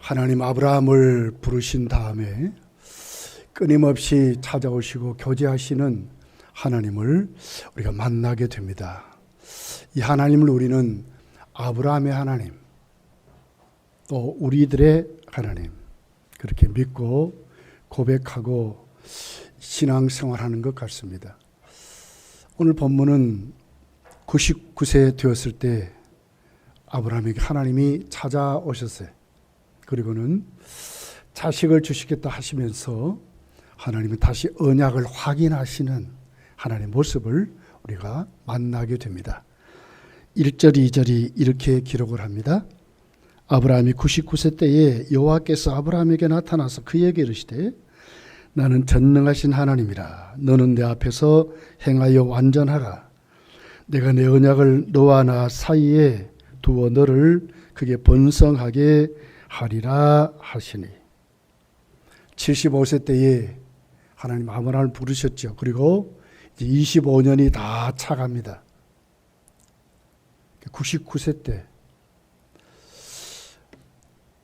하나님 아브라함을 부르신 다음에 끊임없이 찾아오시고 교제하시는 하나님을 우리가 만나게 됩니다. 이 하나님을 우리는 아브라함의 하나님, 또 우리들의 하나님, 그렇게 믿고 고백하고 신앙생활하는 것 같습니다. 오늘 본문은 99세 되었을 때 아브라함에게 하나님이 찾아오셨어요. 그리고는 자식을 주시겠다 하시면서 하나님은 다시 언약을 확인하시는 하나님의 모습을 우리가 만나게 됩니다. 1절, 2절이 이렇게 기록을 합니다. 아브라함이 99세 때에 여호와께서 아브라함에게 나타나서 그에게 이르시되 나는 전능하신 하나님이라. 너는 내 앞에서 행하여 완전하라. 내가 내 언약을 너와 나 사이에 두어 너를 크게 번성하게 하리라 하시니. 75세 때에 하나님 아브라함을 부르셨죠. 그리고 이제 25년이 다 차갑니다. 99세 때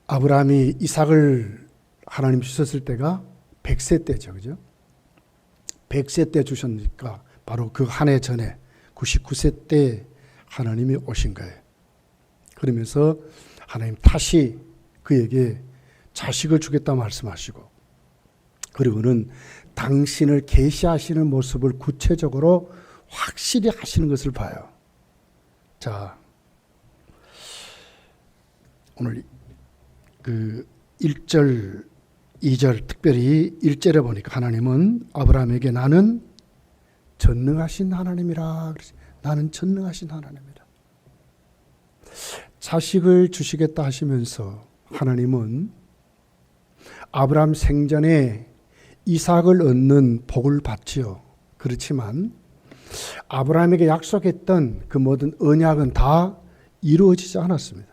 아브라함이 이삭을 하나님 주셨을 때가 100세 때죠. 그죠? 100세 때 주셨으니까 바로 그 한 해 전에 99세 때 하나님이 오신 거예요. 그러면서 하나님 다시 그에게 자식을 주겠다 말씀하시고, 그리고는 당신을 계시하시는 모습을 구체적으로 확실히 하시는 것을 봐요. 자, 오늘 그 1절, 2절, 특별히 1절에 보니까 하나님은 아브라함에게 나는 전능하신 하나님이라. 나는 전능하신 하나님이라. 자식을 주시겠다 하시면서 하나님은 아브라함 생전에 이삭을 얻는 복을 받지요. 그렇지만 아브라함에게 약속했던 그 모든 언약은 다 이루어지지 않았습니다.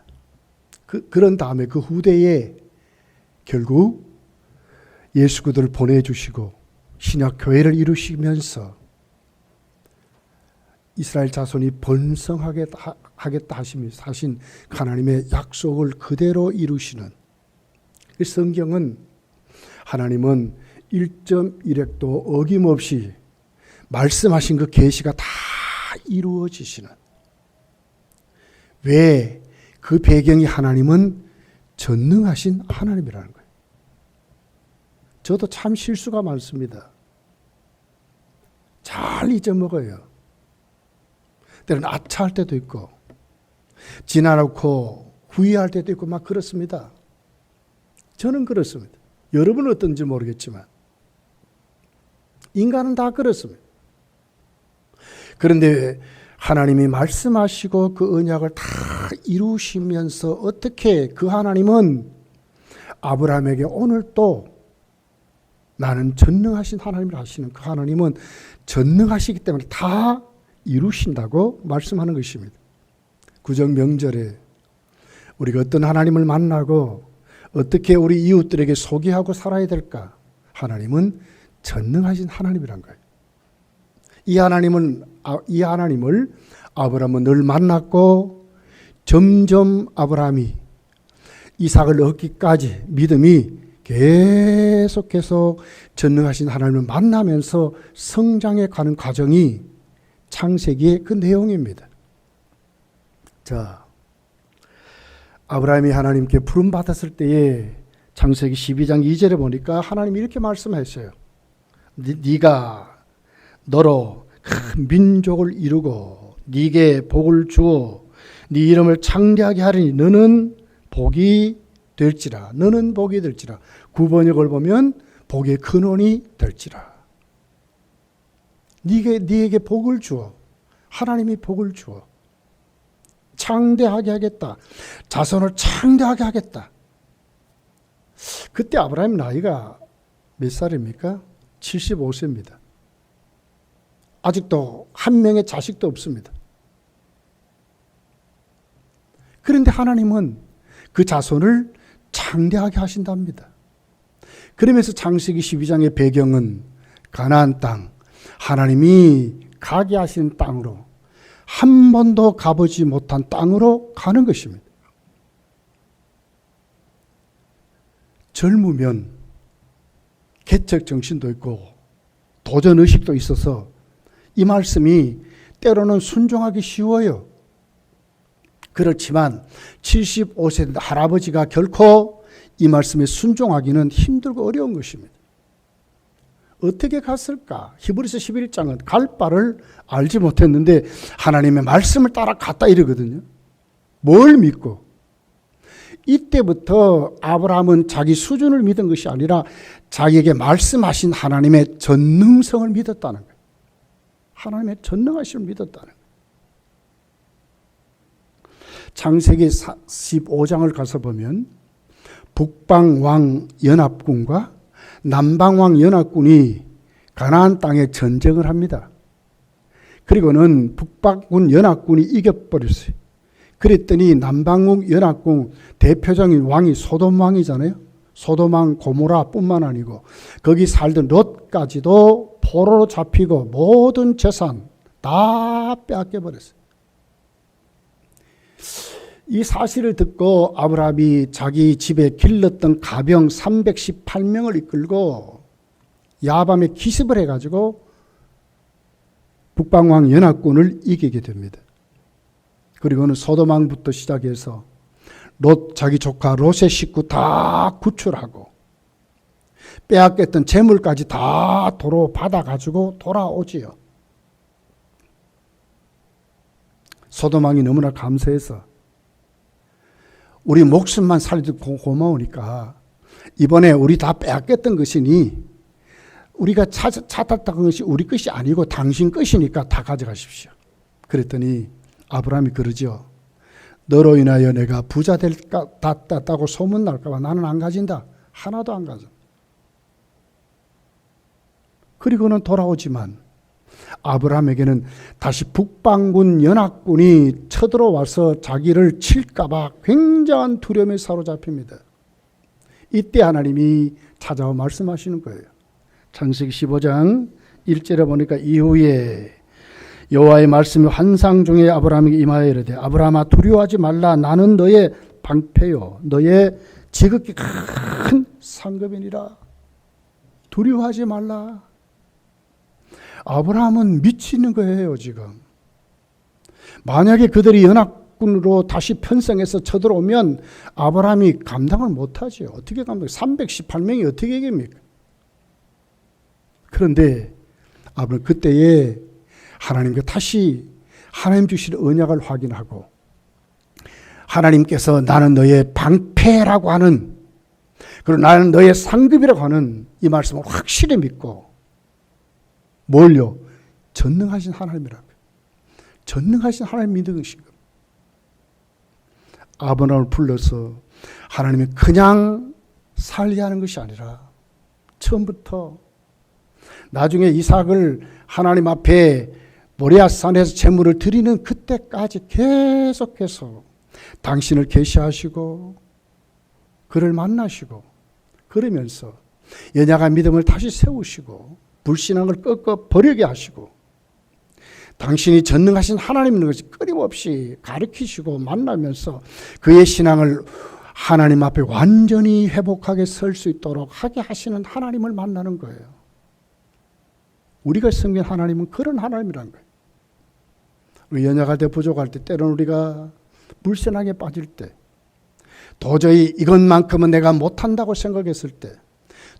그런 다음에 그 후대에 결국 예수 그리스도를 보내주시고 신약 교회를 이루시면서 이스라엘 자손이 번성하겠다 하시면서 하신 하나님의 약속을 그대로 이루시는, 성경은 하나님은 1.1획도 어김없이 말씀하신 그 계시가 다 이루어지시는, 왜? 그 배경이 하나님은 전능하신 하나님이라는 거예요. 저도 참 실수가 많습니다. 잘 잊어먹어요. 때로는 아차할 때도 있고 지나놓고 후회할 때도 있고 막 그렇습니다. 저는 그렇습니다. 여러분은 어떤지 모르겠지만 인간은 다 그렇습니다. 그런데 하나님이 말씀하시고 그 언약을 다 이루시면서 어떻게 그 하나님은 아브라함에게 오늘 또 나는 전능하신 하나님이라 하시는 그 하나님은 전능하시기 때문에 다 이루신다고 말씀하는 것입니다. 구정 명절에 우리가 어떤 하나님을 만나고 어떻게 우리 이웃들에게 소개하고 살아야 될까? 하나님은 전능하신 하나님이란 거예요. 이 하나님을 아브라함은 늘 만났고 점점 아브라함이 이삭을 얻기까지 믿음이 계속해서 전능하신 하나님을 만나면서 성장해 가는 과정이 창세기의 그 내용입니다. 자, 아브라함이 하나님께 부름 받았을 때에 창세기 12장 2절에 보니까 하나님이 이렇게 말씀하셨어요. 네가 너로 큰 민족을 이루고 네게 복을 주어 네 이름을 창대하게 하리니 너는 복이 될지라. 너는 복이 될지라. 구번역을 보면 복의 근원이 될지라. 네게 복을 주어. 하나님이 복을 주어. 창대하게 하겠다. 자손을 창대하게 하겠다. 그때 아브라함 나이가 몇 살입니까? 75세입니다. 아직도 한 명의 자식도 없습니다. 그런데 하나님은 그 자손을 창대하게 하신답니다. 그러면서 창세기 12장의 배경은 가나안 땅, 하나님이 가게 하신 땅으로, 한 번도 가보지 못한 땅으로 가는 것입니다. 젊으면 개척 정신도 있고 도전 의식도 있어서 이 말씀이 때로는 순종하기 쉬워요. 그렇지만 75세 된 할아버지가 결코 이 말씀에 순종하기는 힘들고 어려운 것입니다. 어떻게 갔을까? 히브리서 11장은 갈 바를 알지 못했는데 하나님의 말씀을 따라 갔다 이러거든요. 뭘 믿고? 이때부터 아브라함은 자기 수준을 믿은 것이 아니라 자기에게 말씀하신 하나님의 전능성을 믿었다는 거예요. 하나님의 전능하심을 믿었다는 거예요. 창세기 15장을 가서 보면 북방왕 연합군과 남방왕 연합군이 가나안 땅에 전쟁을 합니다. 그리고는 북방군 연합군이 이겨버렸어요. 그랬더니 남방국 연합군 대표적인 왕이 소돔 왕이잖아요. 소돔 왕 고모라뿐만 아니고 거기 살던 롯까지도 포로로 잡히고 모든 재산 다 빼앗겨버렸어요. 이 사실을 듣고 아브라함이 자기 집에 길렀던 가병 318명을 이끌고 야밤에 기습을 해가지고 북방왕 연합군을 이기게 됩니다. 그리고는 소돔왕부터 시작해서 롯 자기 조카 롯의 식구 다 구출하고 빼앗겼던 재물까지 다 도로 받아가지고 돌아오지요. 소돔왕이 너무나 감사해서 우리 목숨만 살려도 고마우니까 이번에 우리 다 빼앗겼던 것이니 우리가 찾았다는 것이 우리 것이 아니고 당신 것이니까 다 가져가십시오. 그랬더니 아브라함이 그러죠. 너로 인하여 내가 부자 됐다고 소문날까 봐 나는 안 가진다. 하나도 안 가져. 그리고는 돌아오지만 아브라함에게는 다시 북방군 연합군이 쳐들어와서 자기를 칠까 봐 굉장한 두려움에 사로잡힙니다. 이때 하나님이 찾아와 말씀하시는 거예요. 창세기 15장 1절에 보니까 이후에 여호와의 말씀이 환상 중에 아브라함에게 임하여 이르되 아브라함아 두려워하지 말라. 나는 너의 방패요 너의 지극히 큰 상급이니라. 두려워하지 말라. 아브라함은 미치는 거예요 지금. 만약에 그들이 연합군으로 다시 편성해서 쳐들어오면 아브라함이 감당을 못하죠. 어떻게 감당? 318명이 어떻게 이깁니까? 그런데 아브라함 그때에 하나님께 다시 하나님 주신 언약을 확인하고 하나님께서 나는 너의 방패라고 하는 그리고 나는 너의 상급이라고 하는 이 말씀을 확실히 믿고 뭘요? 전능하신 하나님이라고. 전능하신 하나님 믿는 것인 겁니다. 아브라함을 불러서 하나님이 그냥 살게 하는 것이 아니라 처음부터 나중에 이삭을 하나님 앞에 모리아산에서 제물을 드리는 그때까지 계속해서 당신을 계시하시고 그를 만나시고 그러면서 연약한 믿음을 다시 세우시고 불신앙을 꺾어 버리게 하시고 당신이 전능하신 하나님인 것이 끊임없이 가르치시고 만나면서 그의 신앙을 하나님 앞에 완전히 회복하게 설 수 있도록 하게 하시는 하나님을 만나는 거예요. 우리가 섬긴 하나님은 그런 하나님이란 거예요. 우리 연약할 때 부족할 때 때로는 우리가 불신앙에 빠질 때 도저히 이것만큼은 내가 못한다고 생각했을 때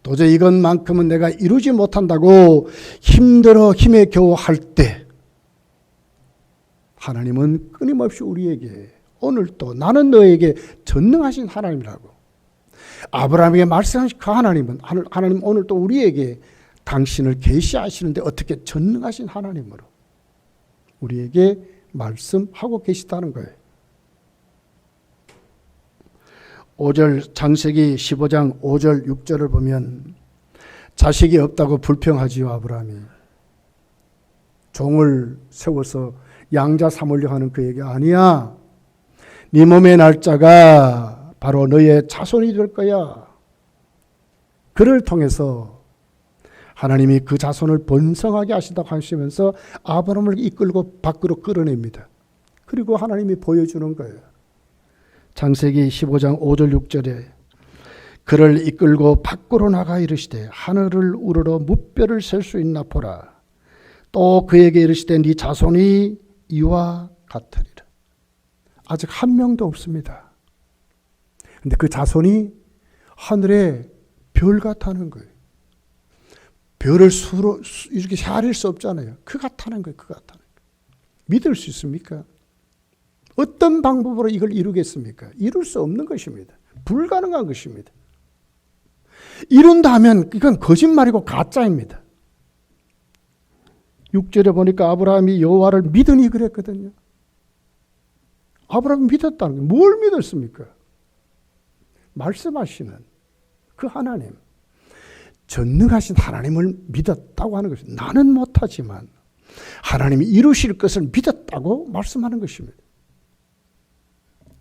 도저히 이것만큼은 내가 이루지 못한다고 힘들어 힘에 겨워 할 때 하나님은 끊임없이 우리에게 오늘도 나는 너에게 전능하신 하나님이라고 아브라함에게 말씀하신 그 하나님은 하나님 오늘도 우리에게 당신을 계시하시는데 어떻게 전능하신 하나님으로 우리에게 말씀하고 계시다는 거예요. 5절 창세기 15장 5절 6절을 보면 자식이 없다고 불평하지요. 아브라함이 종을 세워서 양자 삼으려 하는 그에게 아니야. 네 몸의 날짜가 바로 너의 자손이 될 거야. 그를 통해서 하나님이 그 자손을 번성하게 하신다고 하시면서 아브라함을 이끌고 밖으로 끌어냅니다. 그리고 하나님이 보여주는 거예요. 창세기 15장 5절 6절에 그를 이끌고 밖으로 나가 이르시되 하늘을 우러러 무뼈를 셀 수 있나 보라. 또 그에게 이르시되 네 자손이 이와 같으리라. 아직 한 명도 없습니다. 근데 그 자손이 하늘의 별 같다는 거예요. 별을 수로 이렇게 헤아릴 수 없잖아요. 그 같다는 거예요. 그 같다는 거예요. 믿을 수 있습니까? 어떤 방법으로 이걸 이루겠습니까? 이룰 수 없는 것입니다. 불가능한 것입니다. 이룬다 하면 이건 거짓말이고 가짜입니다. 6절에 보니까 아브라함이 여호와를 믿으니 그랬거든요. 아브라함이 믿었다는 게 뭘 믿었습니까? 말씀하시는 그 하나님, 전능하신 하나님을 믿었다고 하는 것입니다. 나는 못하지만 하나님이 이루실 것을 믿었다고 말씀하는 것입니다.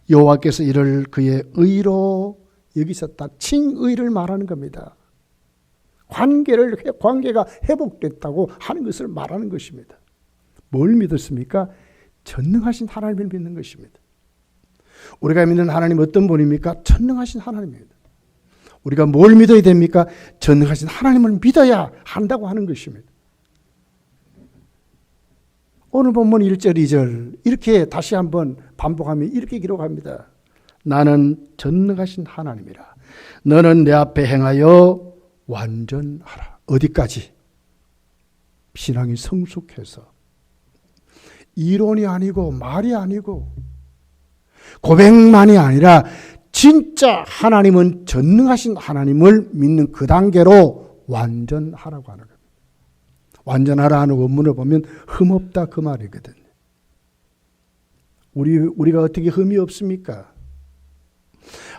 여호와께서 이를 그의 의로 여기셨다. 칭의를 말하는 겁니다. 관계가 회복됐다고 하는 것을 말하는 것입니다. 뭘 믿었습니까? 전능하신 하나님을 믿는 것입니다. 우리가 믿는 하나님 어떤 분입니까? 전능하신 하나님입니다. 우리가 뭘 믿어야 됩니까? 전능하신 하나님을 믿어야 한다고 하는 것입니다. 오늘 본문 1절, 2절 이렇게 다시 한번 반복하면 이렇게 기록합니다. 나는 전능하신 하나님이라. 너는 내 앞에 행하여 완전하라. 어디까지? 신앙이 성숙해서 이론이 아니고 말이 아니고 고백만이 아니라 진짜 하나님은 전능하신 하나님을 믿는 그 단계로 완전하라고 하는 겁니다. 완전하라 하는 원문을 보면 흠없다 그 말이거든요. 우리가 어떻게 흠이 없습니까?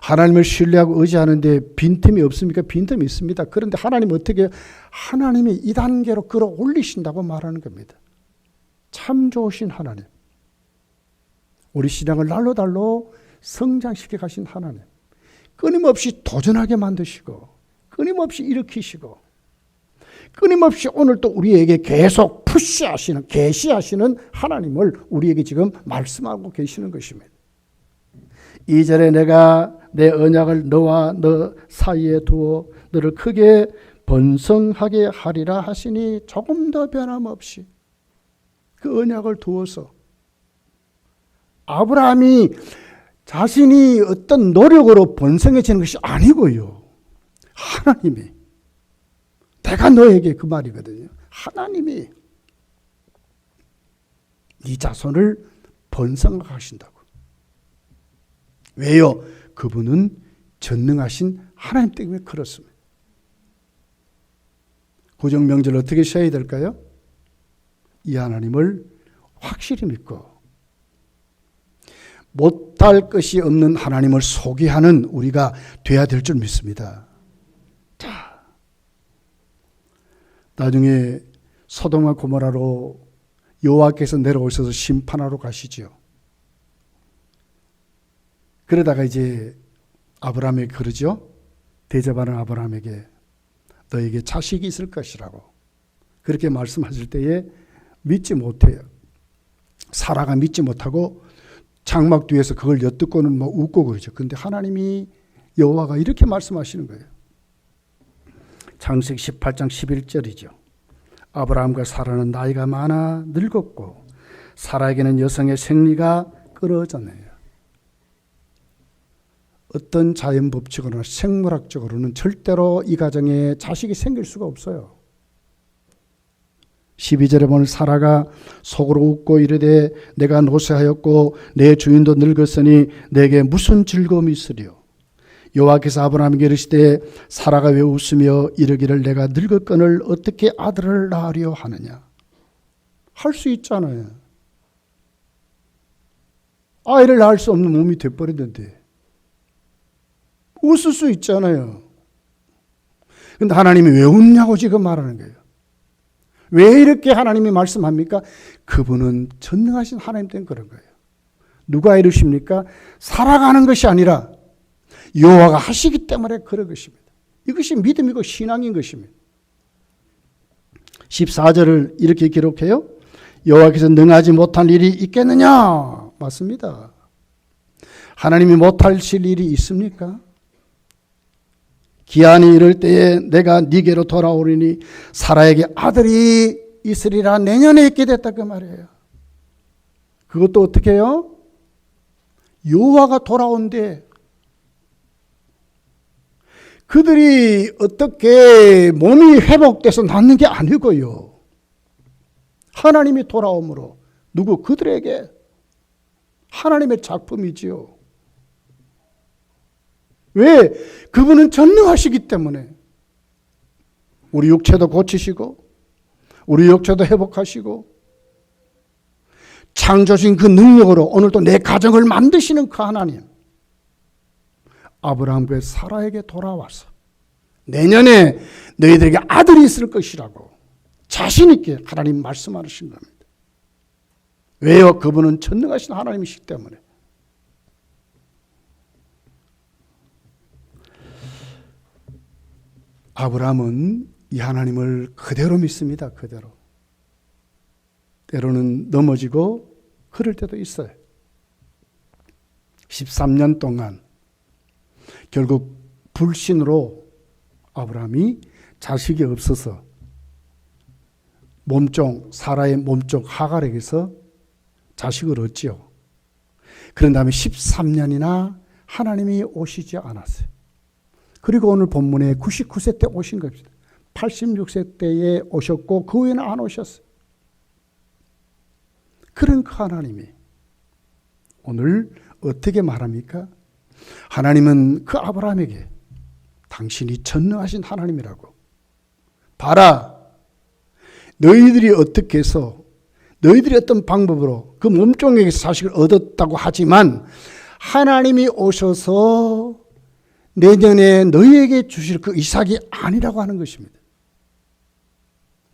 하나님을 신뢰하고 의지하는데 빈틈이 없습니까? 빈틈이 있습니다. 그런데 하나님 어떻게 하나님이 이 단계로 끌어올리신다고 말하는 겁니다. 참 좋으신 하나님. 우리 신앙을 날로 달로 성장시켜 가신 하나님. 끊임없이 도전하게 만드시고 끊임없이 일으키시고 끊임없이 오늘 또 우리에게 계속 푸시하시는 계시하시는 하나님을 우리에게 지금 말씀하고 계시는 것입니다. 2절에 내가 내 언약을 너와 너 사이에 두어 너를 크게 번성하게 하리라 하시니 조금 더 변함없이 그 언약을 두어서 아브라함이 자신이 어떤 노력으로 번성해지는 것이 아니고요. 하나님이 내가 너에게 그 말이거든요. 하나님이 네 자손을 번성하신다고. 왜요? 그분은 전능하신 하나님 때문에 그렇습니다. 구정명절 어떻게 쉬어야 될까요? 이 하나님을 확실히 믿고 못할 것이 없는 하나님을 소개하는 우리가 돼야 될 줄 믿습니다. 자, 나중에 소돔과 고모라로 여호와께서 내려오셔서 심판하러 가시죠. 그러다가 이제 아브라함에게 그러죠. 대접하는 아브라함에게 너에게 자식이 있을 것이라고 그렇게 말씀하실 때에 믿지 못해요. 사라가 믿지 못하고 장막 뒤에서 그걸 엿듣고는 뭐 웃고 그러죠. 그런데 하나님이 여호와가 이렇게 말씀하시는 거예요. 창세기 18장 11절이죠. 아브라함과 사라는 나이가 많아 늙었고 사라에게는 여성의 생리가 끊어졌네요. 어떤 자연 법칙으로나 생물학적으로는 절대로 이 가정에 자식이 생길 수가 없어요. 12절에 보면 사라가 속으로 웃고 이르되 내가 노쇠하였고 내 주인도 늙었으니 내게 무슨 즐거움이 있으리요. 여호와께서 아브라함에게 이르시되 사라가 왜 웃으며 이르기를 내가 늙었거늘 어떻게 아들을 낳으려 하느냐. 할 수 있잖아요. 아이를 낳을 수 없는 몸이 돼버렸는데 웃을 수 있잖아요. 그런데 하나님이 왜 웃냐고 지금 말하는 거예요. 왜 이렇게 하나님이 말씀합니까? 그분은 전능하신 하나님 때문에 그런 거예요. 누가 이루십니까? 살아가는 것이 아니라 여호와가 하시기 때문에 그런 것입니다. 이것이 믿음이고 신앙인 것입니다. 14절을 이렇게 기록해요. 여호와께서 능하지 못한 일이 있겠느냐? 맞습니다. 하나님이 못하실 일이 있습니까? 기한이 이를 때에 내가 네게로 돌아오리니 사라에게 아들이 있으리라. 내년에 있게 됐다 그 말이에요. 그것도 어떻게 해요? 여호와가 돌아온대. 그들이 어떻게 몸이 회복돼서 낫는 게 아니고요. 하나님이 돌아옴으로 누구 그들에게 하나님의 작품이지요. 왜? 그분은 전능하시기 때문에. 우리 육체도 고치시고 우리 육체도 회복하시고 창조신 그 능력으로 오늘도 내 가정을 만드시는 그 하나님. 아브라함과 사라에게 돌아와서 내년에 너희들에게 아들이 있을 것이라고 자신 있게 하나님 말씀하신 겁니다. 왜요? 그분은 전능하신 하나님이시기 때문에. 아브라함은 이 하나님을 그대로 믿습니다. 그대로. 때로는 넘어지고 그럴 때도 있어요. 13년 동안 결국 불신으로 아브라함이 자식이 없어서 몸종, 사라의 몸종 하갈에게서 자식을 얻지요. 그런 다음에 13년이나 하나님이 오시지 않았어요. 그리고 오늘 본문에 99세 때 오신 겁니다. 86세 때에 오셨고 그 후에는 안 오셨어요. 그런 그 하나님이 오늘 어떻게 말합니까? 하나님은 그 아브라함에게 당신이 전능하신 하나님이라고. 봐라. 너희들이 어떻게 해서 너희들이 어떤 방법으로 그 몸종에게서 자식을 얻었다고 하지만 하나님이 오셔서 내년에 너희에게 주실 그 이삭이 아니라고 하는 것입니다.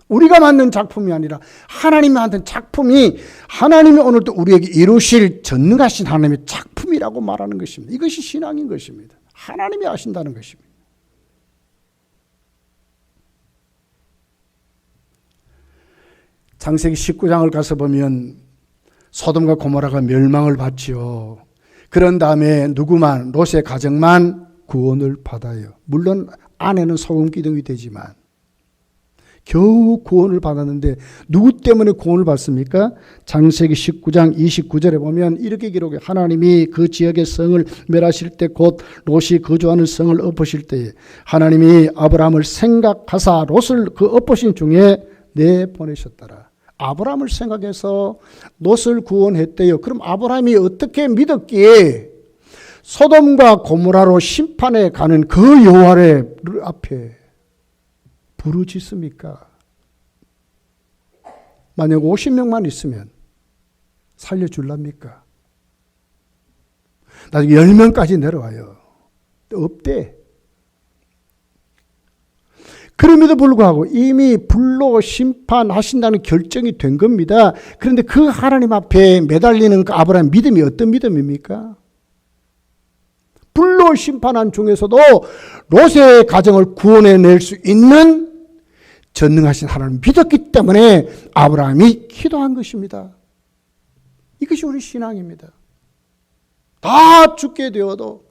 우리가 만든 작품이 아니라 하나님이 만든 작품이 하나님이 오늘도 우리에게 이루실 전능하신 하나님의 작품이라고 말하는 것입니다. 이것이 신앙인 것입니다. 하나님이 아신다는 것입니다. 창세기 19장을 가서 보면 소돔과 고모라가 멸망을 받지요. 그런 다음에 누구만, 롯의 가정만 구원을 받아요. 물론 아내는 소금 기둥이 되지만 겨우 구원을 받았는데 누구 때문에 구원을 받습니까? 창세기 19장 29절에 보면 이렇게 기록해요. 하나님이 그 지역의 성을 멸하실 때 곧 롯이 거주하는 성을 엎으실 때에 하나님이 아브라함을 생각하사 롯을 그 엎으신 중에 내보내셨더라. 아브라함을 생각해서 롯을 구원했대요. 그럼 아브라함이 어떻게 믿었기에 소돔과 고모라로 심판에 가는 그 여호와의 앞에 부르짖습니까? 만약 50명만 있으면 살려줄랍니까? 나중에 10명까지 내려와요. 없대. 그럼에도 불구하고 이미 불로 심판하신다는 결정이 된 겁니다. 그런데 그 하나님 앞에 매달리는 그 아브라함 믿음이 어떤 믿음입니까? 불로 심판한 중에서도 롯의 가정을 구원해낼 수 있는 전능하신 하나님을 믿었기 때문에 아브라함이 기도한 것입니다. 이것이 우리 신앙입니다. 다 죽게 되어도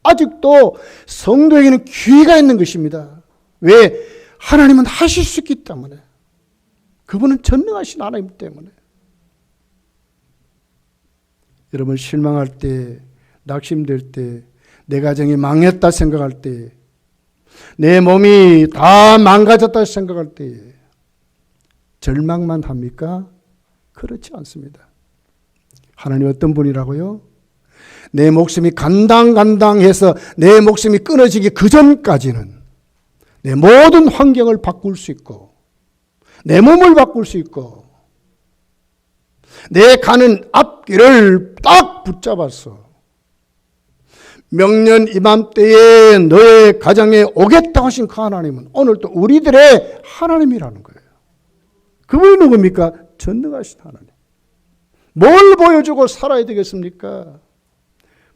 아직도 성도에게는 기회가 있는 것입니다. 왜? 하나님은 하실 수 있기 때문에. 그분은 전능하신 하나님 때문에. 여러분 실망할 때, 낙심될 때, 내 가정이 망했다 생각할 때, 내 몸이 다 망가졌다 생각할 때 절망만 합니까? 그렇지 않습니다. 하나님 어떤 분이라고요? 내 목숨이 간당간당해서 내 목숨이 끊어지기 그 전까지는 내 모든 환경을 바꿀 수 있고 내 몸을 바꿀 수 있고 내 가는 앞길을 딱 붙잡아서 명년 이맘때에 너의 가정에 오겠다고 하신 그 하나님은 오늘도 우리들의 하나님이라는 거예요. 그분이 누굽니까? 전능하신 하나님. 뭘 보여주고 살아야 되겠습니까?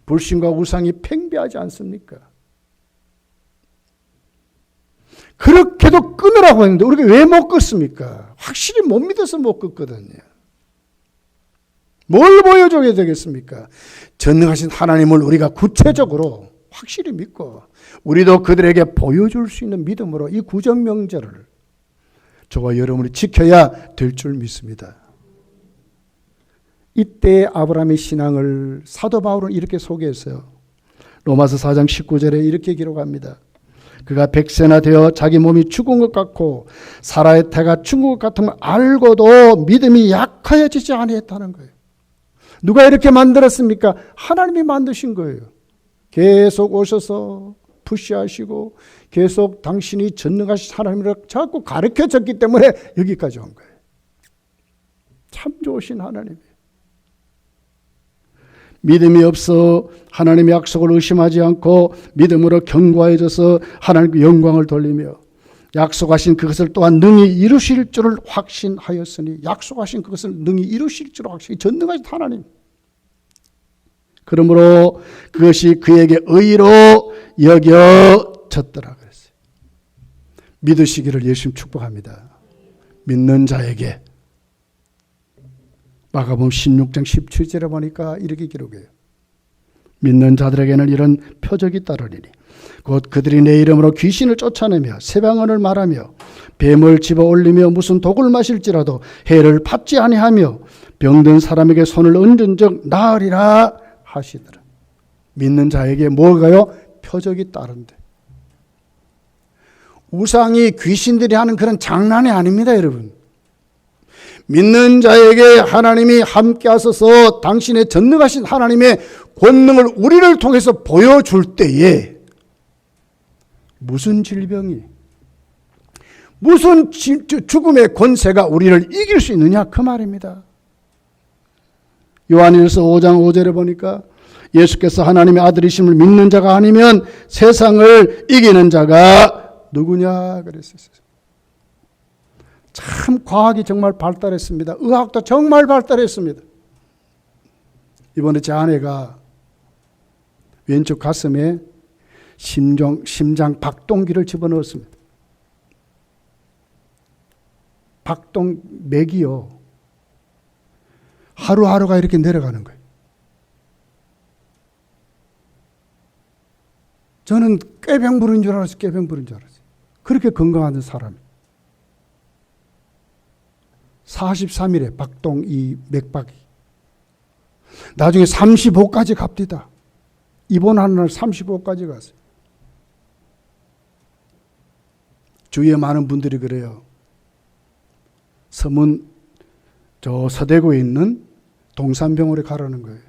불신과 우상이 팽배하지 않습니까? 그렇게도 끊으라고 했는데 우리가 왜 못 끊습니까? 확실히 못 믿어서 못 끊거든요. 뭘 보여줘야 되겠습니까? 전능하신 하나님을 우리가 구체적으로 확실히 믿고 우리도 그들에게 보여줄 수 있는 믿음으로 이 구정명절을 저와 여러분이 지켜야 될 줄 믿습니다. 이때 아브라함의 신앙을 사도 바울은 이렇게 소개했어요. 로마서 4장 19절에 이렇게 기록합니다. 그가 100세나 되어 자기 몸이 죽은 것 같고 사라의 태가 죽은 것 같음을 알고도 믿음이 약하여지지 아니했다는 거예요. 누가 이렇게 만들었습니까? 하나님이 만드신 거예요. 계속 오셔서 푸시하시고 계속 당신이 전능하신 하나님을 자꾸 가르쳐줬기 때문에 여기까지 온 거예요. 참 좋으신 하나님이에요. 믿음이 없어 하나님의 약속을 의심하지 않고 믿음으로 견고해져서 하나님께 영광을 돌리며 약속하신 그것을 또한 능히 이루실 줄을 확신하였으니 약속하신 그것을 능히 이루실 줄을 확신히 전능하신 하나님. 그러므로 그것이 그에게 의로 여겨졌더라 그랬어요. 믿으시기를 예수님 축복합니다. 믿는 자에게 마가복음 16장 17절에 보니까 이렇게 기록해요. 믿는 자들에게는 이런 표적이 따르리니 곧 그들이 내 이름으로 귀신을 쫓아내며 새방언을 말하며 뱀을 집어 올리며 무슨 독을 마실지라도 해를 받지 아니하며 병든 사람에게 손을 얹은 적 나으리라 하시더라. 믿는 자에게 뭐가요? 표적이 따른대. 우상이 귀신들이 하는 그런 장난이 아닙니다, 여러분. 믿는 자에게 하나님이 함께 하셔서 당신의 전능하신 하나님의 권능을 우리를 통해서 보여줄 때에 무슨 질병이, 무슨 죽음의 권세가 우리를 이길 수 있느냐 그 말입니다. 요한일서 5장 5절에 보니까 예수께서 하나님의 아들이심을 믿는 자가 아니면 세상을 이기는 자가 누구냐 그랬었어요. 참 과학이 정말 발달했습니다. 의학도 정말 발달했습니다. 이번에 제 아내가 왼쪽 가슴에 심장 박동기를 집어넣었습니다. 박동맥이요. 하루하루가 이렇게 내려가는 거예요. 저는 꾀병 부른 줄 알았어요. 꾀병 부른 줄 알았어요. 그렇게 건강한 사람이. 43일에 박동 이 맥박이. 나중에 35까지 갑니다. 입원하는 날 35까지 갔어요. 주위에 많은 분들이 그래요. 서문 저 서대구에 있는 동산병원에 가라는 거예요.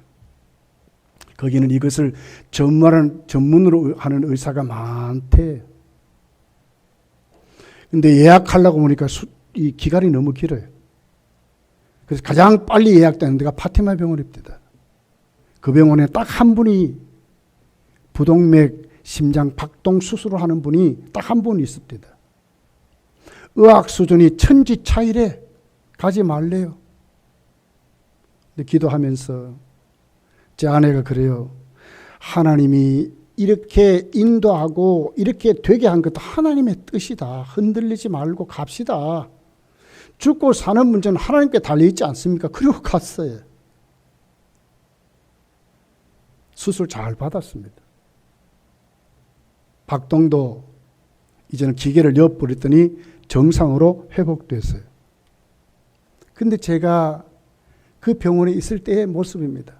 거기는 이것을 전문으로 하는 의사가 많대. 근데 예약하려고 보니까 이 기간이 너무 길어요. 그래서 가장 빨리 예약되는 데가 파티마 병원입니다. 그 병원에 딱 한 분이 부동맥 심장 박동 수술을 하는 분이 딱 한 분 있습니다. 의학 수준이 천지 차이래. 가지 말래요. 근데 기도하면서 제 아내가 그래요. 하나님이 이렇게 인도하고 이렇게 되게 한 것도 하나님의 뜻이다. 흔들리지 말고 갑시다. 죽고 사는 문제는 하나님께 달려있지 않습니까? 그리고 갔어요. 수술 잘 받았습니다. 박동도 이제는 기계를 엿버렸더니 정상으로 회복됐어요. 근데 제가 그 병원에 있을 때의 모습입니다.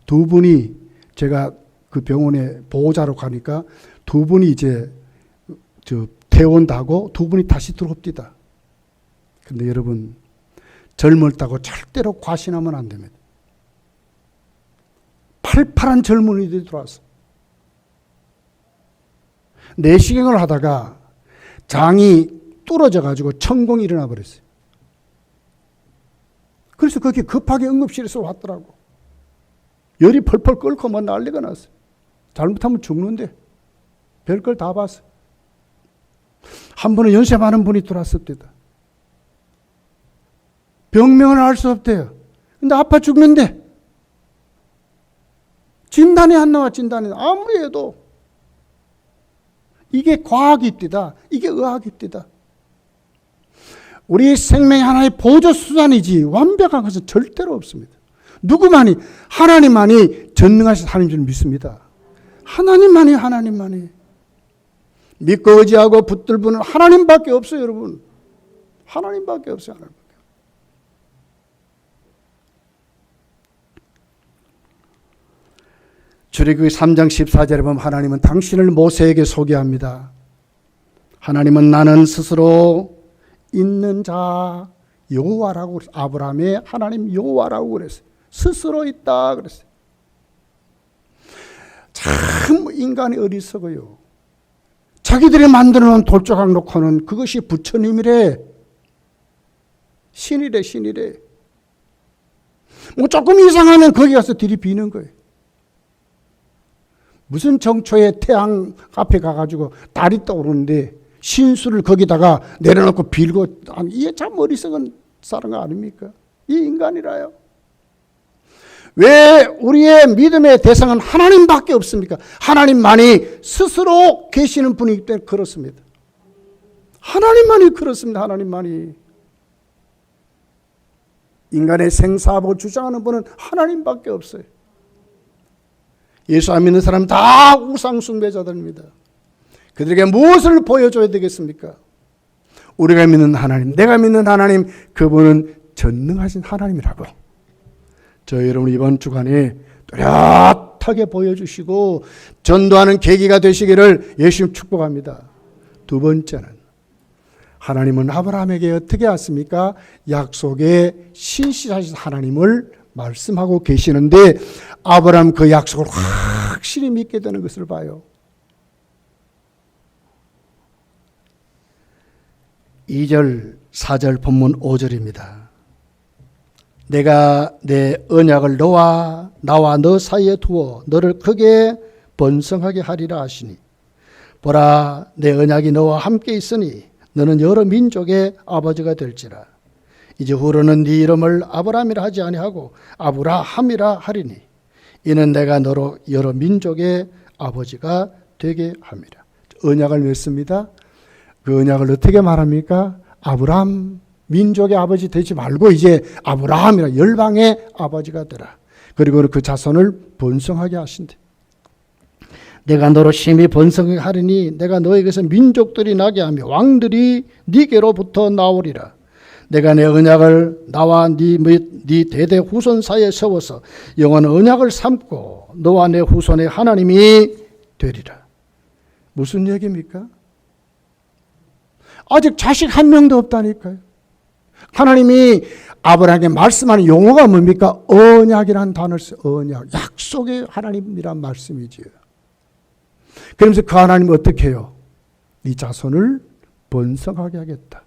두 분이 제가 그 병원에 보호자로 가니까 두 분이 이제 퇴원하고 두 분이 다시 들어옵니다. 근데 여러분, 젊었다고 절대로 과신하면 안 됩니다. 팔팔한 젊은이들이 들어왔어. 내시경을 하다가 장이 뚫어져가지고 천공이 일어나 버렸어요. 그래서 그렇게 급하게 응급실에서 왔더라고. 열이 펄펄 끓고 뭐 난리가 났어요. 잘못하면 죽는데 별걸 다 봤어요. 한 번은 연세 많은 분이 들어왔습니다. 병명을 알 수 없대요. 근데 아파 죽는데 진단이 안 나와. 진단이 아무리 해도 이게 과학입니다. 이게 의학입니다. 우리 생명이 하나의 보조수단이지 완벽한 것은 절대로 없습니다. 누구만이 하나님만이 전능하신 하나님 줄 믿습니다. 하나님만이, 하나님만이. 믿고 의지하고 붙들 분은 하나님밖에 없어요, 여러분. 하나님밖에 없어요, 하나님밖에. 출애굽기 3장 14절에 보면 하나님은 당신을 모세에게 소개합니다. 하나님은 나는 스스로 있는 자 여호와라고 그랬어요. 아브라함의 하나님 여호와라고 그랬어요. 스스로 있다 그랬어요. 참 인간이 어리석어요. 자기들이 만들어 놓은 돌조각 놓고는 그것이 부처님이래. 신이래, 신이래. 뭐 조금 이상하면 거기 가서 들이비는 거예요. 무슨 정초에 태양 앞에 가가지고 달이 떠오르는데 신수를 거기다가 내려놓고 빌고, 이게 참 어리석은 사람 아닙니까? 이 인간이라요. 왜 우리의 믿음의 대상은 하나님밖에 없습니까? 하나님만이 스스로 계시는 분이기 때문에 그렇습니다. 하나님만이 그렇습니다. 하나님만이. 인간의 생사하고 주장하는 분은 하나님밖에 없어요. 예수 안 믿는 사람 다 우상 숭배자들입니다. 그들에게 무엇을 보여줘야 되겠습니까? 우리가 믿는 하나님, 내가 믿는 하나님, 그분은 전능하신 하나님이라고 저희 여러분 이번 주간에 뚜렷하게 보여주시고 전도하는 계기가 되시기를 예수님 축복합니다. 두 번째는 하나님은 아브라함에게 어떻게 왔습니까? 약속의 신실하신 하나님을 말씀하고 계시는데 아브라함 그 약속을 확실히 믿게 되는 것을 봐요. 2절, 4절 본문 5절입니다. 내가 내 언약을 나와 너 사이에 두어 너를 크게 번성하게 하리라 하시니 보라 내 언약이 너와 함께 있으니 너는 여러 민족의 아버지가 될지라. 이제 후로는 네 이름을 아브라함이라 하지 아니하고 아브라함이라 하리니 이는 내가 너로 여러 민족의 아버지가 되게 함이라. 언약을 맺습니다. 그 언약을 어떻게 말합니까? 아브라함 민족의 아버지 되지 말고 이제 아브라함이라 열방의 아버지가 되라. 그리고 그 자손을 번성하게 하신대. 내가 너로 심히 번성하게 하리니 내가 너에게서 민족들이 나게 하며 왕들이 네게로부터 나오리라. 내가 내 언약을 나와 네 대대 후손 사이에 세워서 영원한 언약을 삼고 너와 내 후손의 하나님이 되리라. 무슨 얘기입니까? 아직 자식 한 명도 없다니까요. 하나님이 아브라함에게 말씀하는 용어가 뭡니까? 언약이라는 단어를 써요. 언약. 약속의 하나님이란 말씀이지요. 그러면서 그 하나님은 어떻게 해요? 네 자손을 번성하게 하겠다.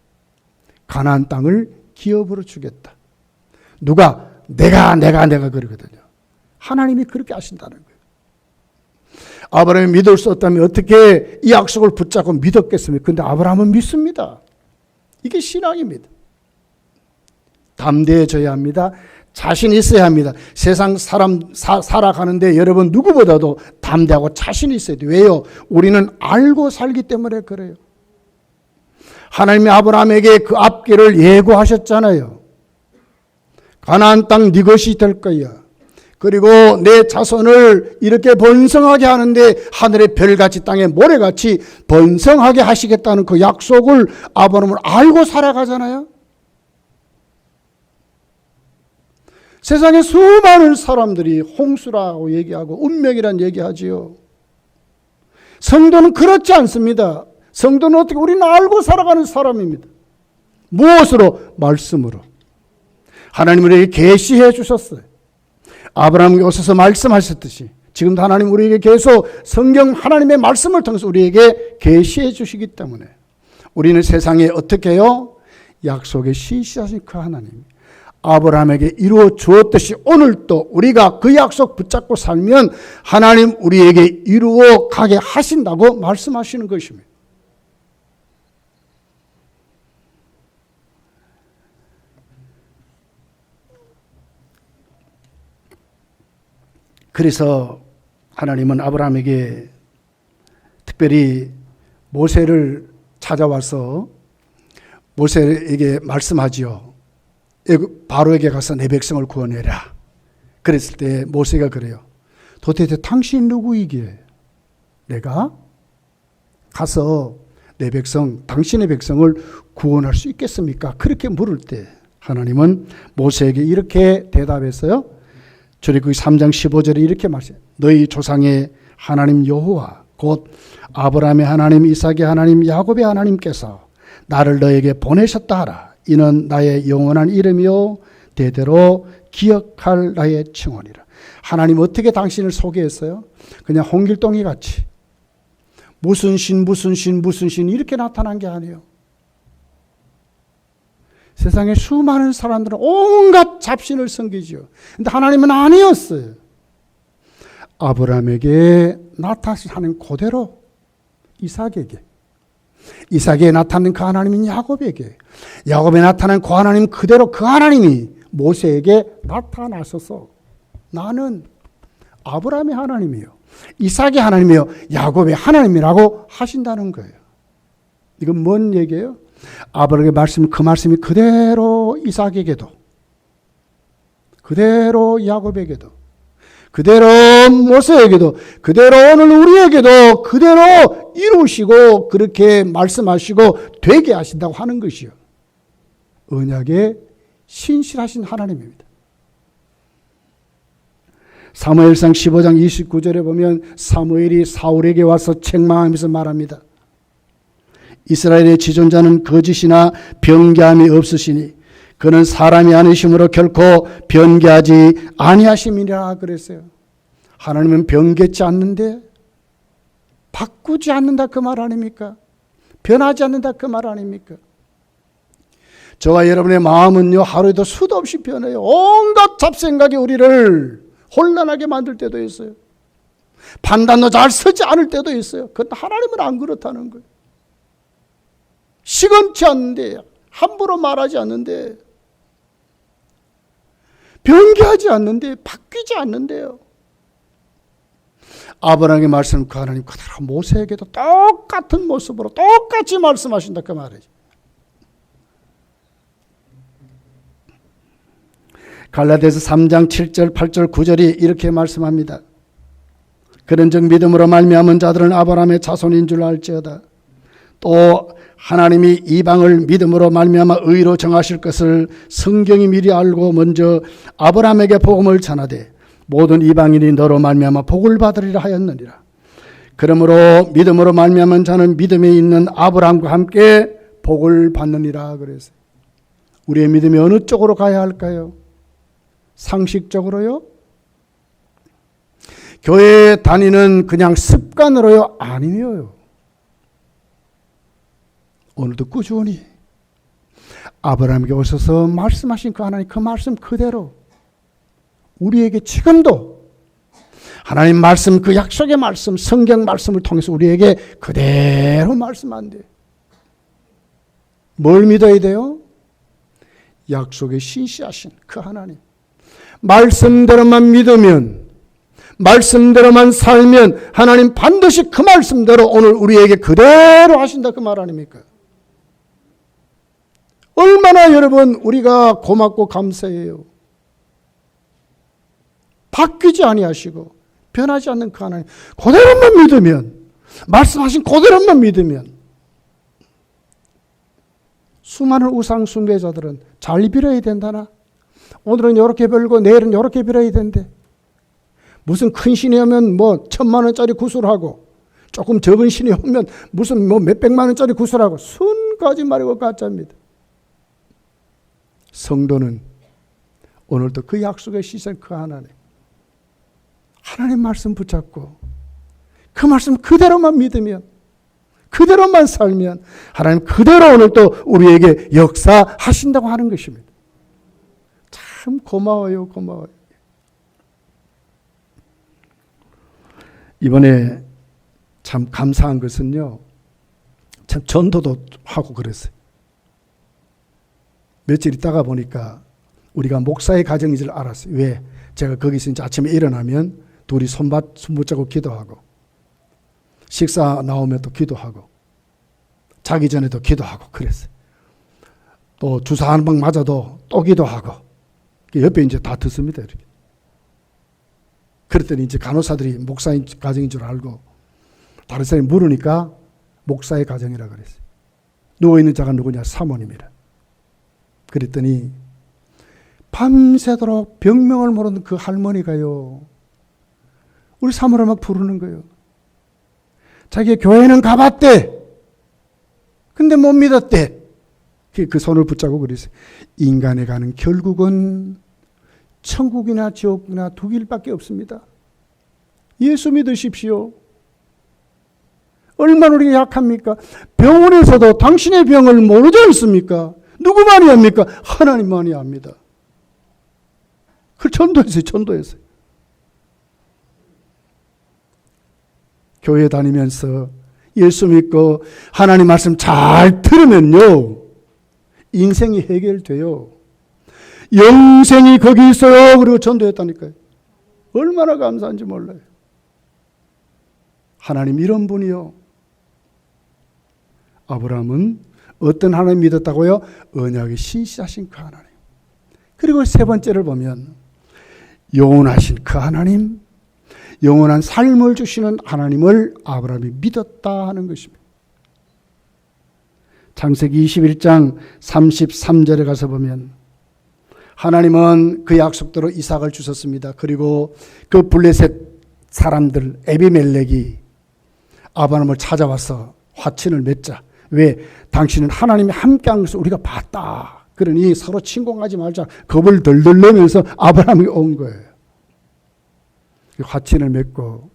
가나안 땅을 기업으로 주겠다. 누가? 내가 그러거든요. 하나님이 그렇게 하신다는 거예요. 아브라함이 믿을 수 없다면 어떻게 이 약속을 붙잡고 믿었겠습니까? 그런데 아브라함은 믿습니다. 이게 신앙입니다. 담대해져야 합니다. 자신 있어야 합니다. 세상 사람 살아가는데 여러분 누구보다도 담대하고 자신이 있어야 돼요. 왜요? 우리는 알고 살기 때문에 그래요. 하나님이 아브라함에게 그 앞길을 예고하셨잖아요. 가나안 땅 네 것이 될 거야. 그리고 내 자손을 이렇게 번성하게 하는데 하늘의 별같이 땅의 모래같이 번성하게 하시겠다는 그 약속을 아브라함은 알고 살아가잖아요. 세상에 수많은 사람들이 홍수라고 얘기하고 운명이란 얘기하지요. 성도는 그렇지 않습니다. 성도는 어떻게? 우리는 알고 살아가는 사람입니다. 무엇으로? 말씀으로. 하나님 우리에게 계시해 주셨어요. 아브라함에게 오셔서 말씀하셨듯이 지금도 하나님 우리에게 계속 성경 하나님의 말씀을 통해서 우리에게 계시해 주시기 때문에 우리는 세상에 어떻게 해요? 약속의 신실하신 그 하나님 아브라함에게 이루어 주었듯이 오늘도 우리가 그 약속 붙잡고 살면 하나님 우리에게 이루어 가게 하신다고 말씀하시는 것입니다. 그래서 하나님은 아브라함에게 특별히 모세를 찾아와서 모세에게 말씀하지요. 바로에게 가서 내 백성을 구원해라. 그랬을 때 모세가 그래요. 도대체 당신 누구이기에? 내가 가서 내 백성, 당신의 백성을 구원할 수 있겠습니까? 그렇게 물을 때 하나님은 모세에게 이렇게 대답했어요. 출애굽기 3장 15절에 이렇게 말해요. 너희 조상의 하나님 여호와 곧 아브라함의 하나님, 이삭의 하나님, 야곱의 하나님께서 나를 너에게 보내셨다 하라. 이는 나의 영원한 이름이요 대대로 기억할 나의 증언이라. 하나님 어떻게 당신을 소개했어요? 그냥 홍길동이 같이 무슨 신 이렇게 나타난 게 아니에요. 세상에 수많은 사람들은 온갖 잡신을 섬기죠. 근데 하나님은 아니었어요. 아브라함에게 나타나신 하나님 그대로 이삭에게, 이삭에 나타난 그 하나님인 야곱에게, 야곱에 나타난 그 하나님 그대로 그 하나님이 모세에게 나타나셔서 나는 아브라함의 하나님이요, 이삭의 하나님이요, 야곱의 하나님이라고 하신다는 거예요. 이건 뭔 얘기예요? 아브라함의 말씀, 그 말씀이 그대로 이삭에게도, 그대로 야곱에게도, 그대로 모세에게도, 그대로 오늘 우리에게도 그대로 이루시고 그렇게 말씀하시고 되게 하신다고 하는 것이요. 언약에 신실하신 하나님입니다. 사무엘상 15장 29절에 보면 사무엘이 사울에게 와서 책망하면서 말합니다. 이스라엘의 지존자는 거짓이나 변개함이 없으시니 그는 사람이 아니심으로 결코 변개하지 아니하심이라 그랬어요. 하나님은 변개치 않는데, 바꾸지 않는다 그 말 아닙니까? 변하지 않는다 그 말 아닙니까? 저와 여러분의 마음은요, 하루에도 수도 없이 변해요. 온갖 잡생각이 우리를 혼란하게 만들 때도 있어요. 판단도 잘 서지 않을 때도 있어요. 그런데 하나님은 안 그렇다는 거예요. 시건치 않는데, 함부로 말하지 않는데, 변개하지 않는데, 바뀌지 않는데요. 아브라함의 말씀 그 하나님 그대로 모세에게도 똑같은 모습으로 똑같이 말씀하신다 그 말이죠. 갈라디아서 3장 7절 8절 9절이 이렇게 말씀합니다. 그런즉 믿음으로 말미암은 자들은 아브라함의 자손인 줄 알지어다. 또 하나님이 이방을 믿음으로 말미암아 의로 정하실 것을 성경이 미리 알고 먼저 아브라함에게 복음을 전하되 모든 이방인이 너로 말미암아 복을 받으리라 하였느니라. 그러므로 믿음으로 말미암은 자는 믿음에 있는 아브라함과 함께 복을 받느니라 그랬어요. 우리의 믿음이 어느 쪽으로 가야 할까요? 상식적으로요? 교회에 다니는 그냥 습관으로요? 아니에요. 오늘도 꾸준히 아브라함에게 오셔서 말씀하신 그 하나님 그 말씀 그대로 우리에게 지금도 하나님 말씀 그 약속의 말씀 성경 말씀을 통해서 우리에게 그대로 말씀한대요. 뭘 믿어야 돼요? 약속에 신실하신 그 하나님 말씀대로만 믿으면 말씀대로만 살면 하나님 반드시 그 말씀대로 오늘 우리에게 그대로 하신다 그 말 아닙니까? 얼마나 여러분 우리가 고맙고 감사해요. 바뀌지 아니하시고 변하지 않는 그 하나님 그대로만 믿으면 말씀하신 그대로만 믿으면 수많은 우상 숭배자들은 잘 빌어야 된다나 오늘은 이렇게 빌고 내일은 이렇게 빌어야 된대. 무슨 큰 신이 오면 뭐 1,000,000원짜리 구슬하고 조금 적은 신이 오면 무슨 뭐 몇백만 원짜리 구슬하고 순까지 말이고 가짜입니다. 성도는 오늘도 그 약속의 시선 그 하나님 말씀 붙잡고 그 말씀 그대로만 믿으면 그대로만 살면 하나님 그대로 오늘 또 우리에게 역사하신다고 하는 것입니다. 참 고마워요. 고마워요. 이번에 참 감사한 것은요. 참 전도도 하고 그랬어요. 며칠 있다가 보니까 우리가 목사의 가정인 줄 알았어요. 왜? 제가 거기서 이제 아침에 일어나면 둘이 손 붙잡고 기도하고 식사 나오면 또 기도하고 자기 전에도 기도하고 그랬어요. 또 주사 한 방 맞아도 또 기도하고 옆에 이제 다 듣습니다. 이렇게. 그랬더니 이제 간호사들이 목사인 가정인 줄 알고 다른 사람이 물으니까 목사의 가정이라 그랬어요. 누워있는 자가 누구냐? 사모님이라. 그랬더니 밤새도록 병명을 모르는 그 할머니가요, 우리 사모를 막 부르는 거예요. 자기 교회는 가봤대. 근데 못 믿었대. 그 손을 붙잡고 그랬어요. 인간에 가는 결국은 천국이나 지옥이나 두 길밖에 없습니다. 예수 믿으십시오. 얼마나 우리가 약합니까? 병원에서도 당신의 병을 모르지 않습니까? 누구만이 압니까? 하나님만이 압니다. 그걸 전도했어요. 교회 다니면서 예수 믿고 하나님 말씀 잘 들으면요, 인생이 해결돼요. 영생이 거기 있어요. 그리고 전도했다니까요. 얼마나 감사한지 몰라요. 하나님 이런 분이요. 아브라함은 어떤 하나님 믿었다고요? 언약의 신실하신 그 하나님. 그리고 세 번째를 보면 영원하신 그 하나님, 영원한 삶을 주시는 하나님을 아브라함이 믿었다 하는 것입니다. 창세기 21장 33절에 가서 보면 하나님은 그 약속대로 이삭을 주셨습니다. 그리고 그 블레셋 사람들 에비멜렉이 아브라함을 찾아와서 화친을 맺자. 왜? 당신은 하나님이 함께한 것을 우리가 봤다. 그러니 서로 침공하지 말자. 겁을 덜덜 내면서 아브라함이 온 거예요. 화친을 맺고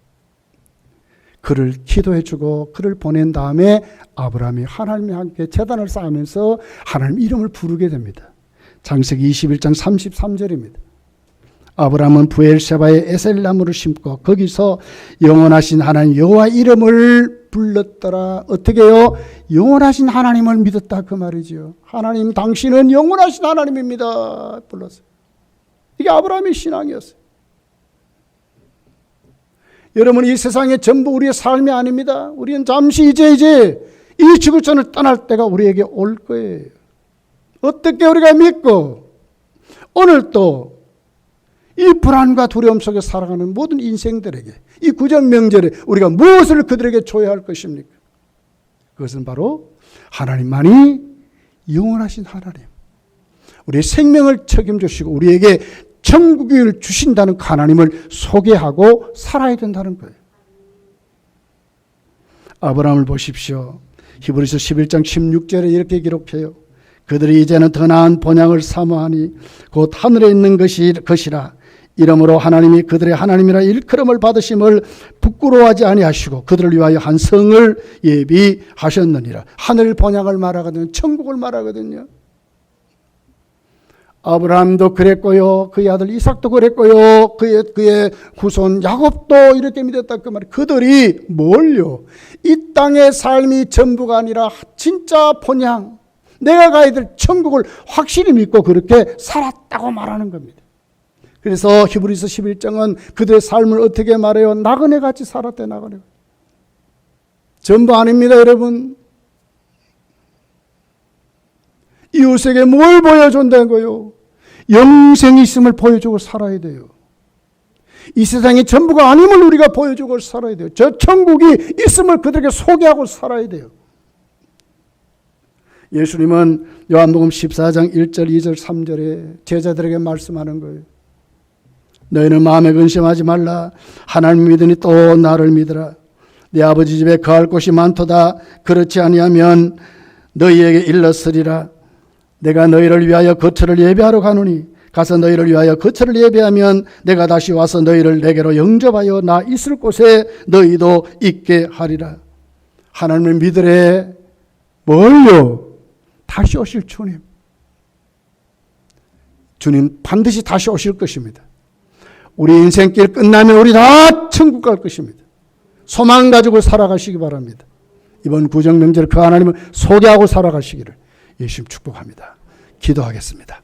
그를 기도해주고 그를 보낸 다음에 아브라함이 하나님과 함께 제단을 쌓으면서 하나님 이름을 부르게 됩니다. 창세기 21장 33절입니다. 아브라함은 부엘세바에 에셀나무를 심고 거기서 영원하신 하나님 여호와 이름을 불렀더라. 어떻게 해요? 영원하신 하나님을 믿었다 그 말이죠. 하나님 당신은 영원하신 하나님입니다. 불렀어요. 이게 아브라함의 신앙이었어요. 여러분, 이 세상의 전부 우리의 삶이 아닙니다. 우리는 잠시 이제 이 지구촌을 떠날 때가 우리에게 올 거예요. 어떻게 우리가 믿고 오늘 또 이 불안과 두려움 속에 살아가는 모든 인생들에게 이 구정명절에 우리가 무엇을 그들에게 줘야 할 것입니까? 그것은 바로 하나님만이 영원하신 하나님, 우리의 생명을 책임지시고 우리에게 천국을 주신다는 그 하나님을 소개하고 살아야 된다는 거예요. 아브라함을 보십시오. 히브리서 11장 16절에 이렇게 기록해요. 그들이 이제는 더 나은 본향을 사모하니 곧 하늘에 있는 것이라. 이러므로 하나님이 그들의 하나님이라 일컬음을 받으심을 부끄러워하지 아니하시고 그들을 위하여 한 성을 예비하셨느니라. 하늘 본향을 말하거든요. 천국을 말하거든요. 아브라함도 그랬고요. 그의 아들 이삭도 그랬고요. 그의 후손 야곱도 이렇게 믿었다 그 말이에요. 그들이 뭘요? 이 땅의 삶이 전부가 아니라 진짜 본향, 내가 가야 될 천국을 확실히 믿고 그렇게 살았다고 말하는 겁니다. 그래서 히브리서 11장은 그들의 삶을 어떻게 말해요? 나그네같이 살았대. 나그네. 전부 아닙니다, 여러분. 이웃에게 뭘 보여준다는 거예요? 영생이 있음을 보여주고 살아야 돼요. 이 세상이 전부가 아님을 우리가 보여주고 살아야 돼요. 저 천국이 있음을 그들에게 소개하고 살아야 돼요. 예수님은 요한복음 14장 1절, 2절, 3절에 제자들에게 말씀하는 거예요. 너희는 마음에 근심하지 말라. 하나님 믿으니 또 나를 믿으라. 내 아버지 집에 거할 곳이 많도다. 그렇지 아니하면 너희에게 일렀으리라. 내가 너희를 위하여 거처를 예배하러 가노니 가서 너희를 위하여 거처를 예배하면 내가 다시 와서 너희를 내게로 영접하여 나 있을 곳에 너희도 있게 하리라. 하나님을 믿으래. 뭘요? 다시 오실 주님. 주님 반드시 다시 오실 것입니다. 우리 인생길 끝나면 우리 다 천국 갈 것입니다. 소망 가지고 살아가시기 바랍니다. 이번 구정명절 그 하나님을 소개하고 살아가시기를 예수님 축복합니다. 기도하겠습니다.